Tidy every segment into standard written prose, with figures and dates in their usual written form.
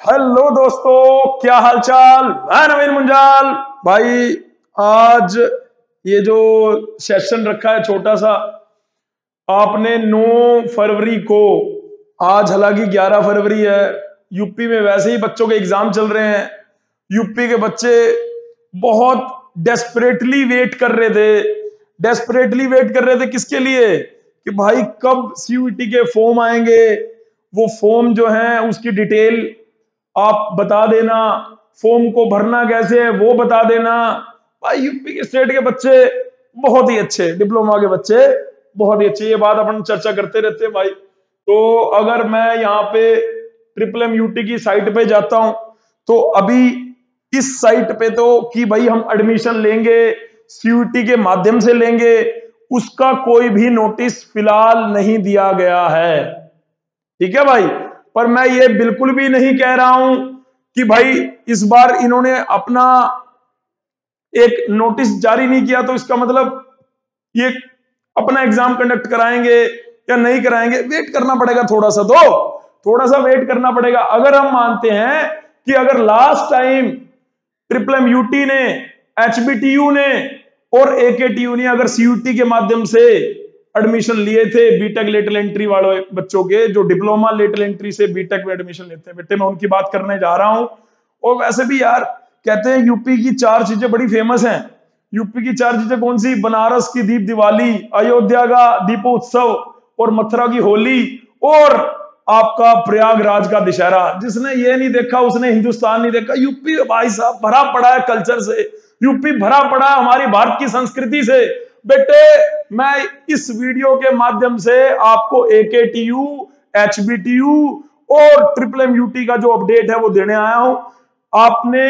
Hello दोस्तों, क्या हालचाल। मैं नवीन मुंजाल भाई। आज ये जो सेशन रखा है छोटा सा, आपने 9 फरवरी को, आज हालांकि 11 फरवरी है, यूपी में वैसे ही बच्चों के एग्जाम चल रहे हैं। यूपी के बच्चे बहुत डेस्परेटली वेट कर रहे थे किसके लिए, कि भाई कब सीयूईटी के फॉर्म आएंगे। वो फॉर्म जो है उसकी डिटेल आप बता देना, फॉर्म को भरना कैसे है वो बता देना। भाई यूपी के स्टेट के बच्चे बहुत ही अच्छे, डिप्लोमा के बच्चे बहुत ही अच्छे, ये बात अपन चर्चा करते रहते हैं भाई। तो अगर मैं यहाँ पे MMUT की साइट पे जाता हूं तो अभी इस साइट पे तो कि भाई हम एडमिशन लेंगे सीयूईटी के माध्यम से लेंगे, उसका कोई भी नोटिस फिलहाल नहीं दिया गया है। ठीक है भाई, पर मैं ये बिल्कुल भी नहीं कह रहा हूं कि भाई इस बार इन्होंने अपना एक नोटिस जारी नहीं किया तो इसका मतलब ये अपना एग्जाम कंडक्ट कराएंगे या नहीं कराएंगे। वेट करना पड़ेगा, थोड़ा सा वेट करना पड़ेगा। अगर हम मानते हैं कि अगर लास्ट टाइम MMUT ने, HBTU ने और AKTU ने अगर सीयूटी के माध्यम से एडमिशन लिए थे बीटेक लेटरल एंट्री वाले बच्चों के, जो डिप्लोमा लेटरल एंट्री से बीटेक में एडमिशन लेते हैं, बेटे मैं उनकी बात करने जा रहा हूं। और वैसे भी यार कहते हैं यूपी की 4 चीजें बड़ी फेमस हैं। यूपी की 4 चीजें कौन सी? बनारस की दीप दिवाली, अयोध्या का दीपोत्सव और मथुरा की होली और आपका प्रयागराज का दशहरा। जिसने ये नहीं देखा उसने हिंदुस्तान नहीं देखा। यूपी भाई साहब भरा पड़ा है कल्चर से, यूपी भरा पड़ा है हमारी भारत की संस्कृति से। बेटे मैं इस वीडियो के माध्यम से आपको AKTU, HBTU और MMUT का जो अपडेट है वो देने आया हूं। आपने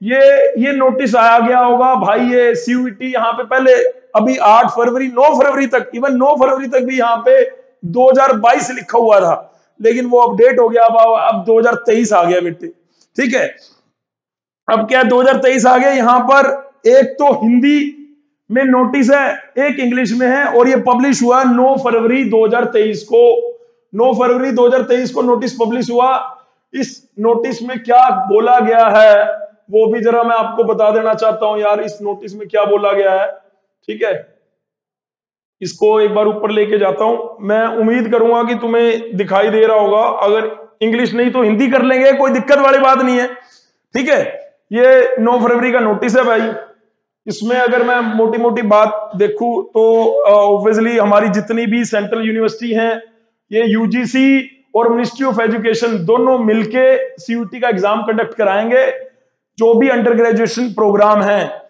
ये नोटिस आया गया होगा भाई, ये सीयूईटी यहाँ पे पहले अभी 8 फरवरी 9 फरवरी तक, इवन 9 फरवरी तक भी यहाँ पे 2022 लिखा हुआ था, लेकिन वो अपडेट हो गया। अब 2023 आ गया बेटे। ठीक है, अब क्या 2023 आ गया। यहां पर एक तो हिंदी में नोटिस है, एक इंग्लिश में है, और ये पब्लिश हुआ 9 फरवरी 2023 को। 9 फरवरी 2023 को नोटिस पब्लिश हुआ। इस नोटिस में क्या बोला गया है वो भी जरा मैं आपको बता देना चाहता हूं यार, इस नोटिस में क्या बोला गया है। ठीक है, इसको एक बार ऊपर लेके जाता हूं। मैं उम्मीद करूंगा कि तुम्हें दिखाई दे रहा होगा, अगर इंग्लिश नहीं तो हिंदी कर लेंगे, कोई दिक्कत वाली बात नहीं है। ठीक है, ये 9 फरवरी का नोटिस है भाई। इसमें अगर मैं मोटी मोटी बात देखूं तो ऑब्वियसली हमारी जितनी भी सेंट्रल यूनिवर्सिटी हैं, ये यूजीसी और मिनिस्ट्री ऑफ एजुकेशन दोनों मिलके सीयूटी का एग्जाम कंडक्ट कराएंगे। जो भी अंडर ग्रेजुएशन प्रोग्राम है,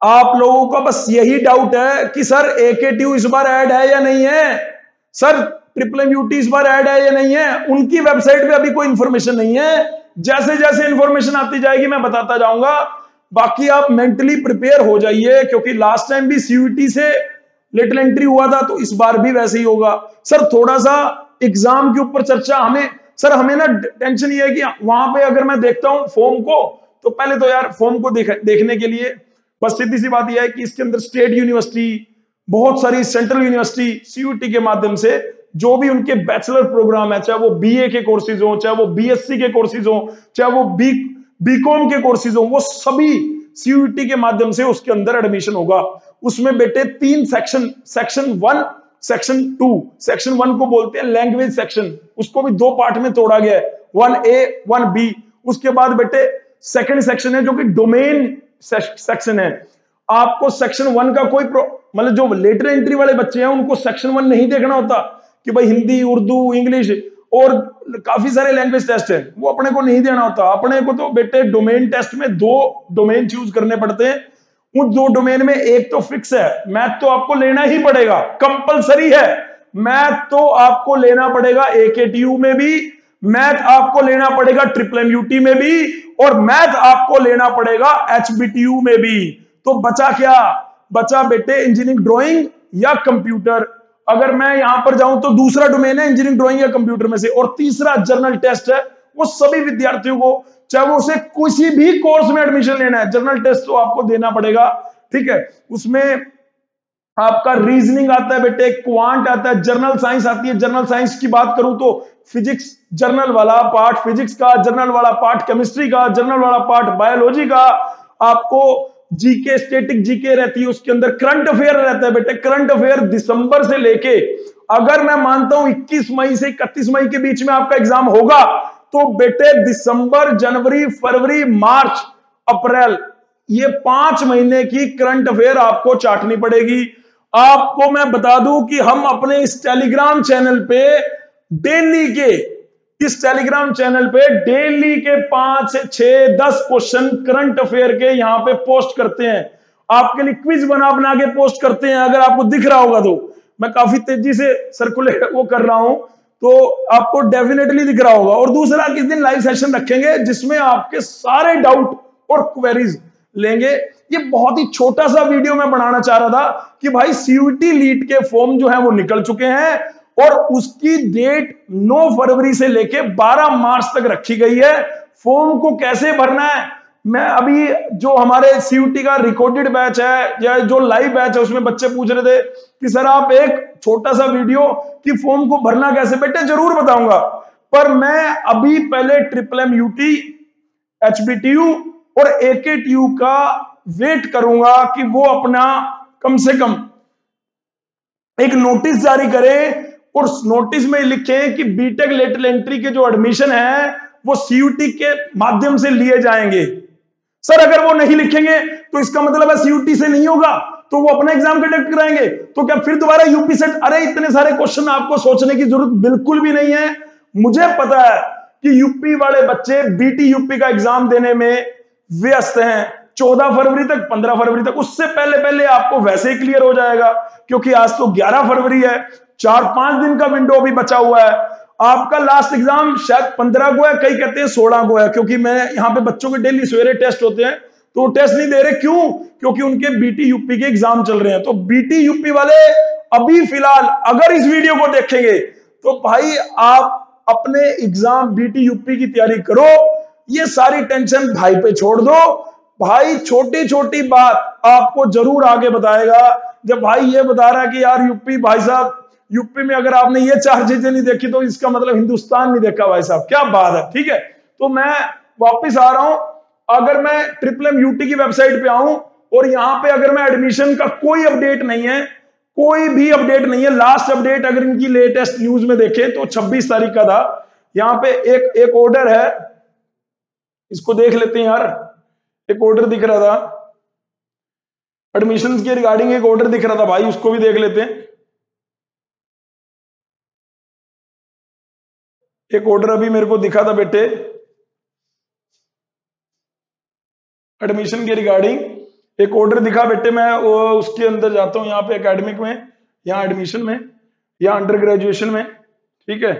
आप लोगों का बस यही डाउट है कि सर AKTU इस बार ऐड है या नहीं है, सर MMUT इस बार ऐड है या नहीं है। उनकी वेबसाइट पे अभी कोई इंफॉर्मेशन नहीं है। जैसे जैसे इंफॉर्मेशन आती जाएगी मैं बताता जाऊंगा। बाकी आप मेंटली प्रिपेयर हो जाइए, क्योंकि लास्ट टाइम भी सीयूटी से लेटरल एंट्री हुआ था, तो इस बार भी वैसे ही होगा। सर थोड़ा सा एग्जाम के ऊपर चर्चा हमें ना टेंशन ये है कि वहां पे अगर मैं देखता हूं फॉर्म को, तो पहले तो यार फॉर्म को देखने के लिए बस सीधी सी बात यह है कि इसके अंदर स्टेट यूनिवर्सिटी, बहुत सारी सेंट्रल यूनिवर्सिटी सीयूटी के माध्यम से जो भी उनके बैचलर प्रोग्राम है, चाहे वो BA के कोर्सेज हो, चाहे वो BSc के कोर्सेज हो, चाहे वो बीकॉम के कोर्सेज हो, वो सभी सीयूटी के माध्यम से उसके अंदर एडमिशन होगा। उसमें बेटे 3 सेक्शन, सेक्शन 1, सेक्शन 2। सेक्शन 1 को बोलते हैं लैंग्वेज सेक्शन, उसको भी 2 पार्ट में तोड़ा गया है, 1A 1B। उसके बाद बेटे सेकंड सेक्शन है जो कि डोमेन सेक्शन है। आपको सेक्शन 1 का कोई मतलब जो लेटर एंट्री वाले बच्चे हैं उनको सेक्शन 1 नहीं देखना होता कि भाई हिंदी, उर्दू, इंग्लिश और काफी सारे लैंग्वेज टेस्ट हैं, वो अपने को नहीं देना होता। अपने को तो बेटे डोमेन टेस्ट में 2 डोमेन चूज करने पड़ते हैं। उन 2 डोमेन में एक तो फिक्स है, मैथ तो आपको लेना ही पड़ेगा, कंपलसरी है। मैथ तो आपको लेना पड़ेगा AKTU में भी, मैथ आपको लेना पड़ेगा MMUT में भी, और मैथ आपको लेना पड़ेगा HBTU में भी। तो बचा क्या? बचा बेटे इंजीनियरिंग ड्राइंग या कंप्यूटर। अगर मैं यहां पर जाऊं तो दूसरा डोमेन है इंजीनियरिंग ड्राइंग या कंप्यूटर में से, और तीसरा जर्नल टेस्ट है। वो सभी विद्यार्थियों को, चाहे वो उसे किसी भी कोर्स में एडमिशन लेना है, जर्नल टेस्ट तो आपको देना पड़ेगा। ठीक है, उसमें आपका रीजनिंग आता है बेटे, क्वांट आता है, जर्नल साइंस आती है। जर्नल साइंस की बात करूं तो फिजिक्स जर्नल वाला पार्ट फिजिक्स का, जर्नल वाला पार्ट केमिस्ट्री का, जर्नल वाला पार्ट बायोलॉजी का। आपको जीके, स्टैटिक जीके रहती है, उसके अंदर करंट अफेयर रहता है बेटे। करंट अफेयर दिसंबर से लेके, अगर मैं मानता हूं 21 मई से 31 मई के बीच में आपका एग्जाम होगा, तो बेटे दिसंबर, जनवरी, फरवरी, मार्च, अप्रैल, ये 5 महीने की करंट अफेयर आपको चाटनी पड़ेगी। आपको मैं बता दूं कि हम अपने इस टेलीग्राम चैनल पे डेली के, इस टेलीग्राम चैनल पे डेली के 5 से 6, 10 क्वेश्चन करंट अफेयर के यहां पे पोस्ट करते हैं। आपके लिए क्विज बना बना के पोस्ट करते हैं। अगर आपको दिख रहा होगा तो मैं काफी तेजी से सर्कुलेट वो कर रहा हूं, तो आपको डेफिनेटली दिख रहा होगा। और दूसरा, किस दिन लाइव सेशन रखेंगे जिसमें आपके सारे डाउट और क्वेरीज लेंगे। ये बहुत ही छोटा सा वीडियो मैं बनाना चाह रहा था कि भाई सीयूटी लीट के फॉर्म जो है वो निकल चुके हैं और उसकी डेट 9 फरवरी से लेके 12 मार्च तक रखी गई है। फॉर्म को कैसे भरना है, मैं अभी जो हमारे सीयूटी का रिकॉर्डेड बैच है या जो लाइव बैच है उसमें बच्चे पूछ रहे थे कि सर आप एक छोटा सा वीडियो कि फॉर्म को भरना कैसे, बेटे जरूर बताऊंगा। पर मैं अभी पहले MMMUT, HBTU और AKTU का वेट करूंगा कि वो अपना कम से कम एक नोटिस जारी करें और उस नोटिस में लिखें कि बीटेक लेटरल एंट्री के जो एडमिशन है वो सीयूटी के माध्यम से लिए जाएंगे। सर अगर वो नहीं लिखेंगे तो इसका मतलब है सीयूटी से नहीं होगा, तो वो अपना एग्जाम कंडक्ट कराएंगे, तो क्या फिर दोबारा यूपी सेट? अरे इतने सारे क्वेश्चन आपको सोचने की जरूरत बिल्कुल भी नहीं है। मुझे पता है कि यूपी वाले बच्चे बीटी यूपी का एग्जाम देने में व्यस्त हैं 14 फरवरी तक, 15 फरवरी तक। उससे पहले पहले आपको वैसे ही क्लियर हो जाएगा, क्योंकि आज तो 11 फरवरी है, 4-5 दिन का विंडो अभी बचा हुआ है। आपका लास्ट एग्जाम शायद 15 को है, कई कहते हैं 16 को है, क्योंकि मैं यहाँ पे बच्चों के डेली सवेरे टेस्ट होते हैं तो वो टेस्ट नहीं दे रहे। क्यों? क्योंकि उनके बीटी यूपी के एग्जाम चल रहे हैं। तो बीटी यूपी वाले अभी फिलहाल अगर इस वीडियो को देखेंगे तो भाई आप अपने एग्जाम बीटी यूपी की तैयारी करो। ये सारी टेंशन भाई पे छोड़ दो। भाई छोटी छोटी बात आपको जरूर आगे बताएगा। जब भाई ये बता रहा है कि यार यूपी, भाई साहब यूपी में अगर आपने ये 4 चीजें नहीं देखी तो इसका मतलब हिंदुस्तान नहीं देखा। भाई साहब क्या बात है, ठीक है। तो मैं वापिस आ रहा हूं। अगर मैं MMMUT की वेबसाइट पे आऊं और यहां पे अगर मैं एडमिशन का कोई अपडेट नहीं है, कोई भी अपडेट नहीं है, लास्ट अपडेट अगर इनकी लेटेस्ट न्यूज में देखें तो 26 तारीख का था। यहां पे एक ऑर्डर है, इसको देख लेते हैं यार। एक ऑर्डर दिख रहा था एडमिशन के रिगार्डिंग, एक ऑर्डर दिख रहा था भाई, उसको भी देख लेते हैं। एक ऑर्डर अभी मेरे को दिखा था बेटे एडमिशन के रिगार्डिंग, एक ऑर्डर दिखा बेटे। मैं उसके अंदर जाता हूं, यहाँ पे एकेडमिक में, यहाँ एडमिशन में, यहाँ अंडर ग्रेजुएशन में, ठीक है।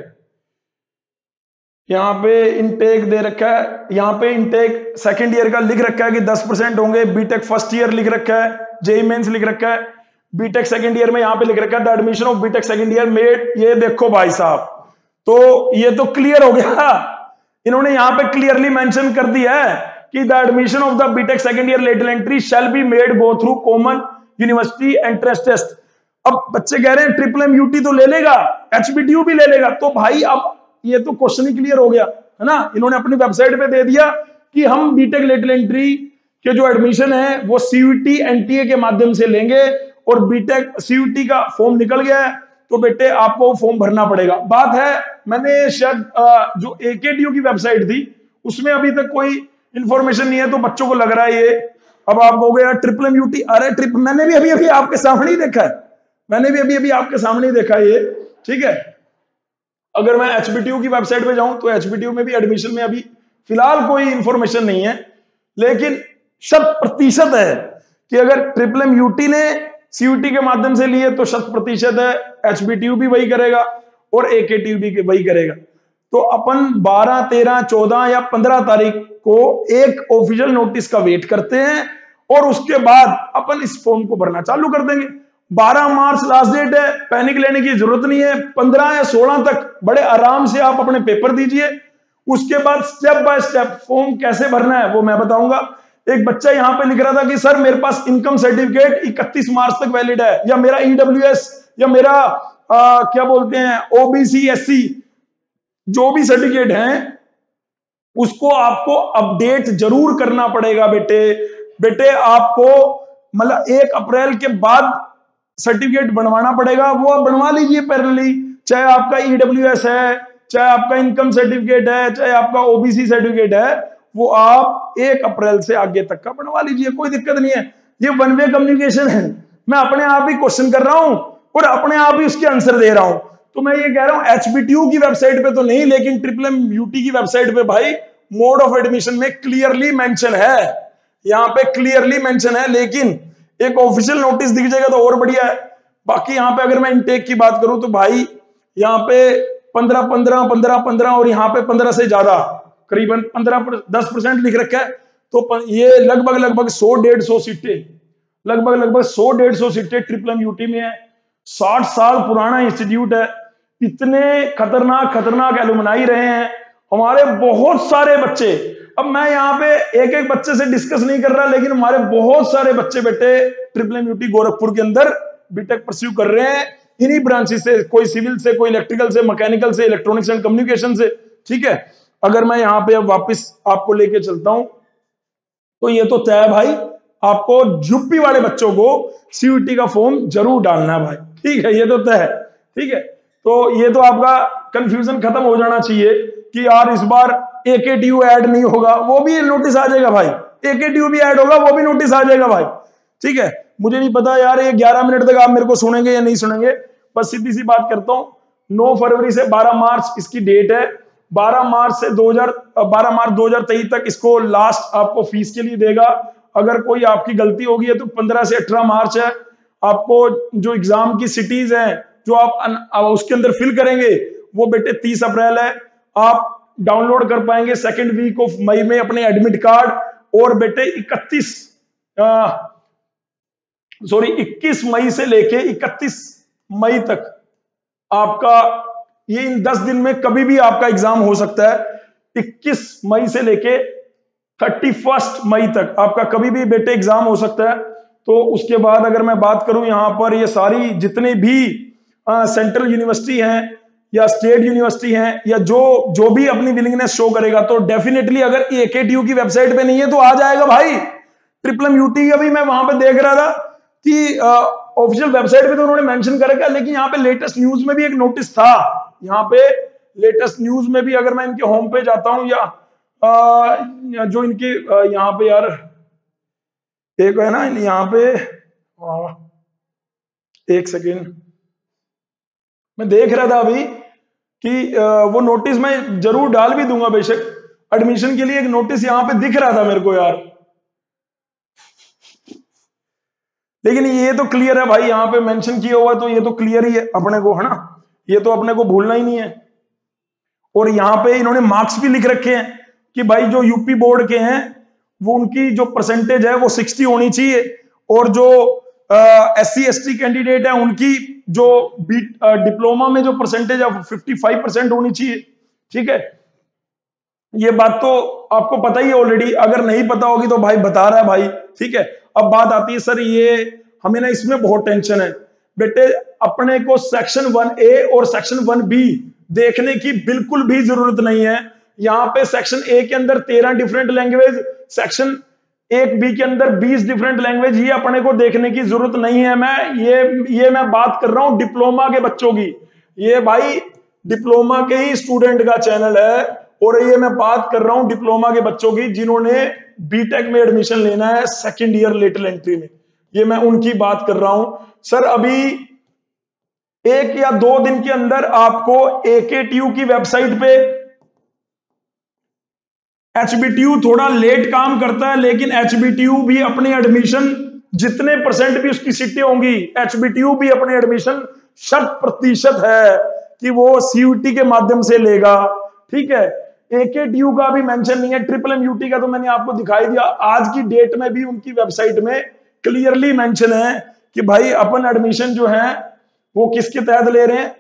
यहाँ पे इनटेक दे रखा है, यहाँ पे इनटेक सेकंड ईयर का लिख रखा है कि 10% होंगे। बीटेक फर्स्ट ईयर लिख रखा है, जेई मेंस लिख रखा है, बीटेक सेकंड ईयर में यहाँ पे लिख रखा है the admission of BTech second year made. ये देखो भाई साहब, तो ये तो क्लियर हो गया। इन्होंने यहाँ पे क्लियरली मेंशन कर दिया है कि the admission of the BTech second year lateral entry shall be made go through common university entrance test. अब बच्चे कह रहे हैं MMMUT तो ले लेगा, HBTU भी ले लेगा, तो भाई अब ये तो क्वेश्चन ही क्लियर हो गया है ना। इन्होंने अपनी वेबसाइट पे दे दिया कि हम बीटेक लेटरल एंट्री के जो एडमिशन है वो सीयूटी एनटीए के माध्यम से लेंगे और बीटेक सीयूटी का फॉर्म निकल गया है तो बेटे आपको फॉर्म भरना पड़ेगा। बात है, मैंने शायद जो AKTU की वेबसाइट थी उसमें अभी तक कोई इंफॉर्मेशन नहीं है, तो बच्चों को लग रहा है ये। अब आप हो गया MMMUT, अरे मैंने भी अभी अभी आपके सामने ही देखा है, मैंने भी अभी अभी आपके सामने ही देखा है ये, ठीक है। अगर मैं HBTU की वेबसाइट पे जाऊं तो HBTU में भी एडमिशन में अभी फिलहाल कोई इंफॉर्मेशन नहीं है, लेकिन 100% है कि अगर MMMUT ने सीयूटी के माध्यम से लिए तो 100% है HBTU भी वही करेगा और AKTU भी वही करेगा। तो अपन 12, 13, 14 या 15 तारीख को एक ऑफिशियल नोटिस का वेट करते हैं और उसके बाद अपन इस फॉर्म को भरना चालू कर देंगे। 12 मार्च लास्ट डेट है, पैनिक लेने की जरूरत नहीं है। 15 या 16 तक बड़े आराम से आप अपने पेपर दीजिए। उसके बाद स्टेप बाय स्टेप फॉर्म कैसे भरना है वो मैं बताऊंगा। एक बच्चा यहाँ पे लिख रहा था कि सर मेरे पास इनकम सर्टिफिकेट 31 मार्च तक वैलिड है, या मेरा ईडब्ल्यूएस, या मेरा क्या बोलते हैं ओबीसी एससी जो भी सर्टिफिकेट है उसको आपको अपडेट जरूर करना पड़ेगा बेटे। बेटे आपको मतलब 1 अप्रैल के बाद सर्टिफिकेट बनवाना पड़ेगा, वो आप बनवा लीजिए पैरेलली, चाहे आपका ईडब्ल्यूएस है, चाहे आपका इनकम सर्टिफिकेट है, चाहे आपका ओबीसी सर्टिफिकेट है, वो आप 1 अप्रैल से आगे तक का बनवा लीजिए, कोई दिक्कत नहीं है। ये वन वे कम्युनिकेशन है, मैं अपने आप ही क्वेश्चन कर रहा हूं और अपने आप ही उसके आंसर दे रहा हूं। तो मैं ये कह रहा हूं एचबीटीयू की वेबसाइट पे तो नहीं, लेकिन ट्रिपल एम यूटी की वेबसाइट पे भाई मोड ऑफ एडमिशन में क्लियरली मेंशन है, यहां पे क्लियरली मेंशन है। लेकिन एक ऑफिशियल नोटिस दिख जाएगा तो और बढ़िया है। बाकी यहां पे अगर मैं इनटेक की बात करूं तो भाई यहां पे 15 और यहां पे 15 से ज्यादा, करीबन 10% लिख रखा है। तो ये लगभग 100-150 सीटें, लगभग 100-150 सीटें ट्रिपल एम यूटी में है। 60 साल पुराना इंस्टीट्यूट है, इतने खतरनाक एलुमनाई रहे हैं हमारे बहुत सारे बच्चे। अब मैं यहाँ पे एक एक बच्चे से डिस्कस नहीं कर रहा, लेकिन हमारे बहुत सारे बच्चे बेटे ट्रिपल एम यूटी गोरखपुर के अंदर बीटेक परस्यू कर रहे हैं इन्हीं ब्रांचेस से, कोई सिविल से, कोई इलेक्ट्रिकल से, मैकेनिकल से, इलेक्ट्रॉनिक्स एंड कम्युनिकेशन से। ठीक है, अगर मैं यहाँ पे अब वापस आपको लेके चलता हूं तो ये तो तय है भाई, आपको यूपी वाले बच्चों को सीयूटी का फॉर्म जरूर डालना है भाई। ठीक है, ये तो तय है। ठीक है, तो ये तो आपका कंफ्यूजन खत्म हो जाना चाहिए कि यार इस बार एकेटीयू ऐड नहीं होगा, वो भी नोटिस आ जाएगा भाई, एकेटीयू भी ऐड होगा, वो भी नोटिस आ जाएगा भाई। ठीक है, मुझे नहीं पता यार ये 11 मिनट तक आप मेरे को सुनेंगे या नहीं सुनेंगे, बस सीधी सी बात करता हूं। 9 फरवरी से 12 मार्च इसकी डेट है। 12 मार्च 2023 तक इसको लास्ट आपको फीस के लिए देगा। अगर कोई आपकी गलती होगी है तो 15 से 18 मार्च है। आपको जो एग्जाम की सिटीज हैं जो आप उसके अंदर फिल करेंगे वो बेटे 30 अप्रैल है। आप डाउनलोड कर पाएंगे सेकेंड वीक ऑफ मई में अपने एडमिट कार्ड, और बेटे 21 मई से लेके 31 मई तक आपका ये इन 10 दिन में कभी भी आपका एग्जाम हो सकता है। 21 मई से लेके 31 मई तक आपका कभी भी बेटे एग्जाम हो सकता है। तो उसके बाद अगर मैं बात करूं यहां पर ये सारी जितने भी सेंट्रल यूनिवर्सिटी हैं या स्टेट यूनिवर्सिटी हैं या जो भी अपनी विलिंगनेस शो करेगा, तो डेफिनेटली अगर एकेटीयू की वेबसाइट पे नहीं है तो आ जाएगा भाई। ट्रिपल एम यूटी का भी मैं वहां पे देख रहा था कि ऑफिशियल वेबसाइट पे तो उन्होंने मेंशन कर रखा है, लेकिन यहाँ पे लेटेस्ट न्यूज में भी एक नोटिस था। यहाँ पे लेटेस्ट न्यूज में भी अगर मैं इनके होम पे जाता हूं या जो इनके यहाँ पे यार एक है ना यहाँ पे, एक सेकेंड मैं देख रहा था अभी कि वो नोटिस मैं जरूर डाल भी दूंगा बेशक। एडमिशन के लिए एक नोटिस यहाँ पे दिख रहा था मेरे को यार, लेकिन ये तो क्लियर है भाई, यहाँ पे मेंशन किया हुआ तो ये तो क्लियर ही है अपने को, है ना, ये तो अपने को भूलना ही नहीं है। और यहाँ पे इन्होंने मार्क्स भी लिख रखे हैं कि भाई जो यूपी बोर्ड के हैं वो उनकी जो परसेंटेज है वो 60 होनी चाहिए, और जो SC ST कैंडिडेट है उनकी जो डिप्लोमा में जो परसेंटेज है 55% होनी चाहिए। ठीक है, ये बात तो आपको पता ही है ऑलरेडी, अगर नहीं पता होगी तो भाई बता रहा है भाई। ठीक है, अब बात आती है सर ये हमें ना इसमें बहुत टेंशन है बेटे, अपने को सेक्शन 1A और सेक्शन 1B देखने की बिल्कुल भी जरूरत नहीं है। यहाँ पे सेक्शन A के अंदर 13 डिफरेंट लैंग्वेज, सेक्शन 1B के अंदर 20 डिफरेंट लैंग्वेज, ये अपने को देखने की जरूरत नहीं है। मैं बात कर रहा हूं डिप्लोमा के बच्चों की, ये भाई डिप्लोमा के ही स्टूडेंट का चैनल है, और ये मैं बात कर रहा हूं डिप्लोमा के बच्चों की जिन्होंने बीटेक में एडमिशन लेना है सेकेंड ईयर लेटरल एंट्री में, ये मैं उनकी बात कर रहा हूं। सर अभी 1 या 2 दिन के अंदर आपको एकेटीयू की वेबसाइट पे, एचबीटीयू थोड़ा लेट काम करता है लेकिन एचबीटीयू भी अपने एडमिशन जितने परसेंट भी उसकी सीटें होंगी, एचबीटीयू भी अपने एडमिशन 100% है कि वो सीयूटी के माध्यम से लेगा। ठीक है, एकेटीयू का भी मेंशन नहीं है, ट्रिपल एम यूटी का तो मैंने आपको दिखाई दिया। आज की डेट में भी उनकी वेबसाइट में क्लियरली मेंशन है कि भाई अपन एडमिशन जो है वो किसके तहत ले रहे हैं,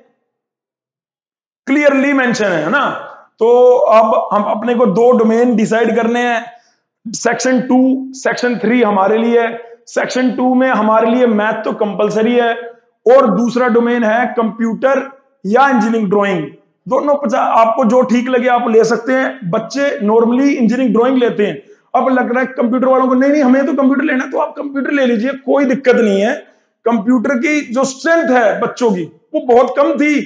क्लियरली मेंशन है ना। तो अब हम अपने को 2 डोमेन डिसाइड करने हैं, सेक्शन 2, सेक्शन 3 हमारे लिए है। सेक्शन 2 में हमारे लिए मैथ तो कंपलसरी है, और दूसरा डोमेन है कंप्यूटर या इंजीनियरिंग ड्राइंग। दोनों आपको जो ठीक लगे आप ले सकते हैं। बच्चे नॉर्मली इंजीनियरिंग ड्राइंग लेते हैं, अब लग रहा है कंप्यूटर वालों को नहीं नहीं हमें तो कंप्यूटर लेना है, तो आप कंप्यूटर ले लीजिए, कोई दिक्कत नहीं है। कंप्यूटर की जो स्ट्रेंथ है बच्चों की वो बहुत कम थी,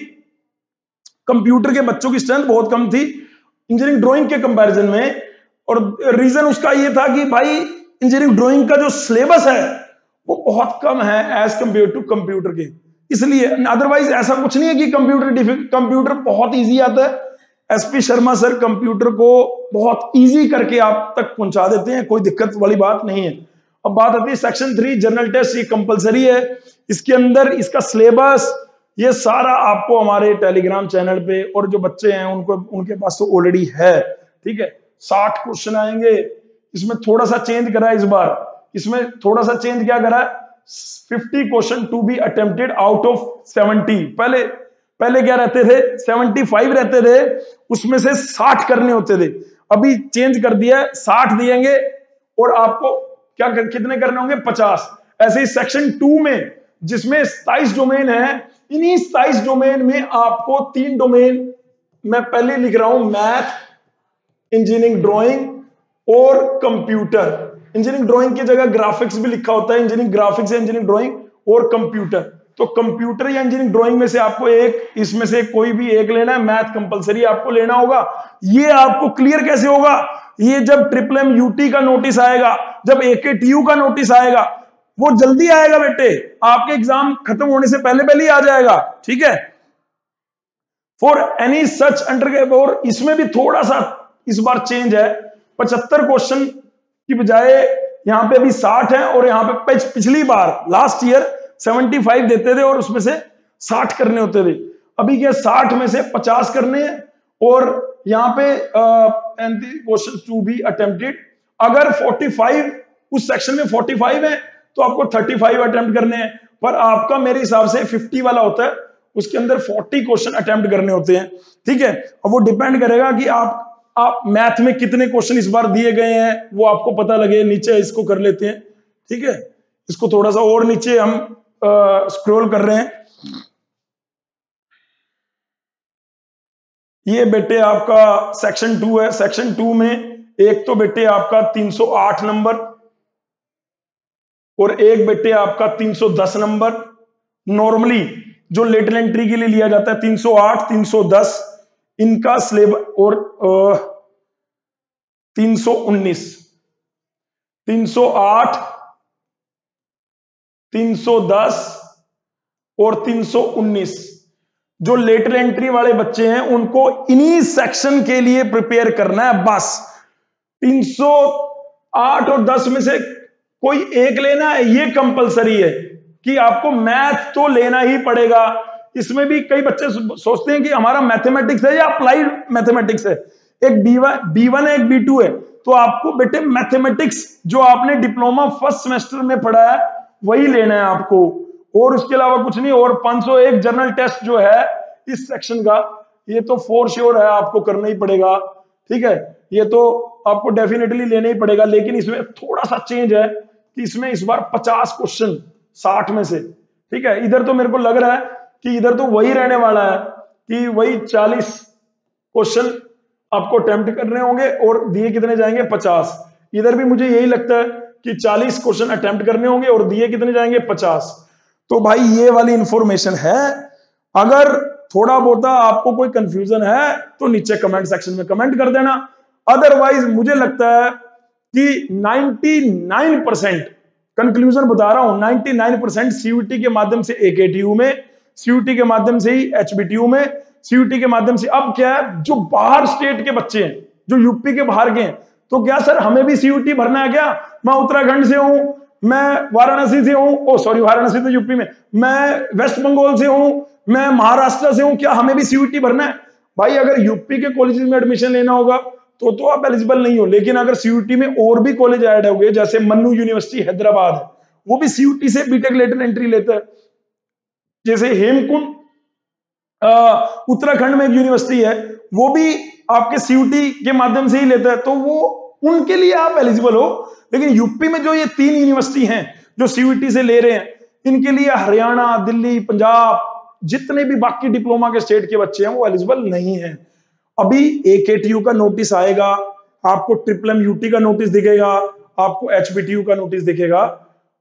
कंप्यूटर के बच्चों की स्ट्रेंथ बहुत कम थी इंजीनियरिंग ड्राइंग के कंपैरिजन में। और रीजन उसका ये था कि भाई इंजीनियरिंग ड्राइंग का जो सिलेबस है वो बहुत कम है एज कंपेयर टू कंप्यूटर के, इसलिए। अदरवाइज ऐसा कुछ नहीं है कि कंप्यूटर बहुत इजी आता है। एसपी शर्मा सर कंप्यूटर को बहुत इजी करके आप तक पहुंचा देते हैं, कोई दिक्कत वाली बात नहीं है। अब बात आती है सेक्शन 3 जनरल टेस्ट, ये कंपलसरी है। इसके अंदर इसका सिलेबस ये सारा आपको हमारे टेलीग्राम चैनल पे, और जो बच्चे हैं उनको उनके पास तो ऑलरेडी है, ठीक है। 60 क्वेश्चन आएंगे। इसमें थोड़ा सा चेंज करा है इस बार, इसमें थोड़ा सा चेंज क्या करा है, 50 question to be attempted out of 70। पहले क्या रहते थे, 75 रहते थे, उसमें से 60 करने होते थे। अभी चेंज कर दिया है, 60 दिएंगे और आपको कितने करने होंगे, 50। ऐसे ही सेक्शन 2 में जिसमें 27 डोमेन है, इन्हीं 27 डोमेन में आपको 3 डोमेन मैं पहले लिख रहा हूं, मैथ, इंजीनियरिंग ड्राइंग और कंप्यूटर। इंजीनियरिंग ड्राइंग की जगह ग्राफिक्स भी लिखा होता है, इंजीनियरिंग ग्राफिक्स या इंजीनियरिंग ड्राइंग और कंप्यूटर। तो कंप्यूटर या इंजीनियरिंग ड्राइंग में से आपको एक, इसमें से कोई भी एक लेना है। मैथ कंपलसरी आपको लेना होगा। ये आपको क्लियर कैसे होगा, ये जब MMUT का नोटिस आएगा, जब AKTU का नोटिस आएगा, वो जल्दी आएगा बेटे, आपके एग्जाम खत्म होने से पहले पहले ही आ जाएगा, ठीक है। फॉर एनी सच अंडर, और इसमें भी थोड़ा सा इस बार चेंज है, 75 क्वेश्चन की बजाय यहां पे अभी 60 है, और यहां पे पिछली बार लास्ट ईयर 75 देते थे और उसमें से 60 करने होते थे। अभी क्या 60 में से 50 करने हैं, और यहां पे क्वेश्चन टू बी अटेम्प्टेड। अगर 45 उस सेक्शन में 45 है तो आपको 35 अटेम्प्ट करने हैं, पर आपका मेरे हिसाब से 50 वाला होता है, उसके अंदर 40 क्वेश्चन अटेम्प्ट करने होते हैं, ठीक है। और वो डिपेंड करेगा कि आप मैथ में कितने क्वेश्चन इस बार दिए गए हैं, वो आपको पता लगे। नीचे इसको कर लेते हैं, ठीक है, इसको थोड़ा सा और नीचे हम स्क्रॉल कर रहे हैं। ये बेटे आपका सेक्शन 2 है। सेक्शन 2 में एक तो बेटे आपका 308 नंबर, और एक बेटे आपका 310 नंबर। नॉर्मली जो लेटरल एंट्री के लिए लिया जाता है 308, 310 इनका सिलेबस, और 319, 308, 310 और 319 जो लेटरल एंट्री वाले बच्चे हैं उनको इन्हीं सेक्शन के लिए प्रिपेयर करना है बस। 308 और 10 में से कोई एक लेना है, ये कंपलसरी है कि आपको मैथ तो लेना ही पड़ेगा। इसमें भी कई बच्चे सोचते हैं कि हमारा मैथमेटिक्स है या अप्लाइड मैथमेटिक्स है, एक B1 है, एक B2 है। तो आपको बेटे मैथमेटिक्स जो आपने डिप्लोमा फर्स्ट सेमेस्टर में पढ़ा है वही लेना है आपको, और उसके अलावा कुछ नहीं। और 501 जनरल टेस्ट जो है इस सेक्शन का, ये तो फॉर श्योर है, आपको करना ही पड़ेगा, ठीक है। ये तो आपको डेफिनेटली लेना ही पड़ेगा। लेकिन इसमें थोड़ा सा चेंज है कि इसमें इस बार 50 क्वेश्चन 60 में से, ठीक है। इधर तो मेरे को लग रहा है कि इधर तो वही रहने वाला है कि वही 40 क्वेश्चन आपको अटेम्प्ट करने होंगे और दिए कितने जाएंगे, 50। इधर भी मुझे यही लगता है कि 40 क्वेश्चन अटेम्प्ट करने होंगे और दिए कितने जाएंगे, 50। तो भाई ये वाली इंफॉर्मेशन है। अगर थोड़ा बहुत आपको कोई कंफ्यूजन है तो नीचे कमेंट सेक्शन में कमेंट कर देना। अदरवाइज मुझे लगता है कि 99% कंक्लूजन बता रहा हूं, 99% CUT के माध्यम से AKTU में, CUT के माध्यम से ही HBTU में, CUT के माध्यम से। अब क्या है, जो बाहर स्टेट के बच्चे हैं, जो यूपी के बाहर के हैं, तो क्या सर हमें भी CUT भरना है क्या? मैं उत्तराखंड से हूं, मैं वाराणसी से हूं, ओ सॉरी वाराणसी तो यूपी में, मैं वेस्ट बंगाल से हूं, मैं महाराष्ट्र से हूं, क्या हमें भी CUT भरना है? भाई अगर यूपी के कॉलेज में एडमिशन लेना होगा तो आप एलिजिबल नहीं हो। लेकिन अगर CUT में और भी कॉलेज ऐड हो गए, जैसे मन्नू यूनिवर्सिटी हैदराबाद है, वो भी CUT से बीटेक लेटर एंट्री लेता है। जैसे हेमकुंड उत्तराखंड में एक यूनिवर्सिटी है, वो भी आपके CUT के माध्यम से ही लेता है। तो वो उनके लिए आप एलिजिबल हो। लेकिन यूपी में जो ये 3 यूनिवर्सिटी हैं जो सीयूईटी से ले रहे हैं, इनके लिए हरियाणा, दिल्ली, पंजाब, जितने भी बाकी डिप्लोमा के स्टेट के बच्चे हैं वो एलिजिबल नहीं है। अभी एकेटीयू का नोटिस आएगा, आपको ट्रिपल एम यूटी का नोटिस दिखेगा, आपको एचबीटीयू का नोटिस दिखेगा।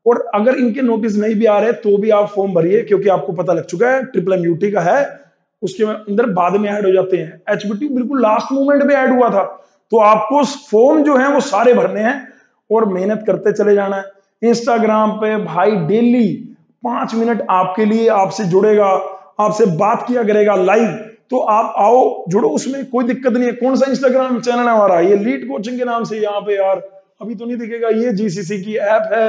और अगर इनके नोटिस नहीं भी आ रहे तो भी आप फॉर्म भरिए, क्योंकि आपको पता लग चुका है ट्रिपल एम यूटी का है, उसके अंदर बाद में ऐड हो जाते हैं। एचबीटीयू बिल्कुल लास्ट मोमेंट में ऐड हुआ था। तो आपको फॉर्म जो है वो सारे भरने हैं और मेहनत करते चले जाना है। इंस्टाग्राम पे भाई डेली 5 मिनट आपके लिए आपसे जुड़ेगा, आपसे बात किया करेगा लाइव। तो आप आओ जुड़ो, उसमें कोई दिक्कत नहीं है। कौन सा इंस्टाग्राम चैनल है हमारा? ये लीड कोचिंग के नाम से यहाँ पे यार अभी तो नहीं दिखेगा। ये जीसीसी की ऐप है,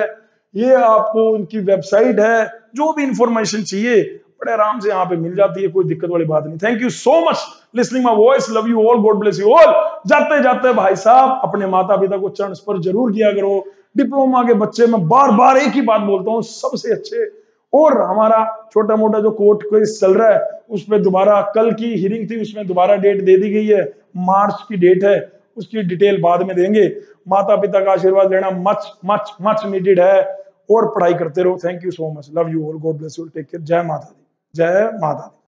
ये आपको उनकी वेबसाइट है। जो भी इंफॉर्मेशन चाहिए बड़े आराम से यहाँ पे मिल जाती है, कोई दिक्कत वाली बात नहीं। Thank you so much listening my voice, love you all, God bless you all. जाते जाते भाई साहब अपने माता पिता को चरण स्पर्श जरूर किया करो। डिप्लोमा के बच्चे, मैं बार बार एक ही बात बोलता हूँ, सबसे अच्छे। और हमारा छोटा मोटा जो कोर्ट केस चल रहा है उस पर दोबारा, कल की हियरिंग थी उसमें दोबारा डेट दे दी गई है, मार्च की डेट है, उसकी डिटेल बाद में देंगे। माता पिता का आशीर्वाद लेना मच मच मच नीडेड है। और पढ़ाई करते रहो। Thank you so much, love you all, God bless you, take care. जय माता दी, जय माता दी।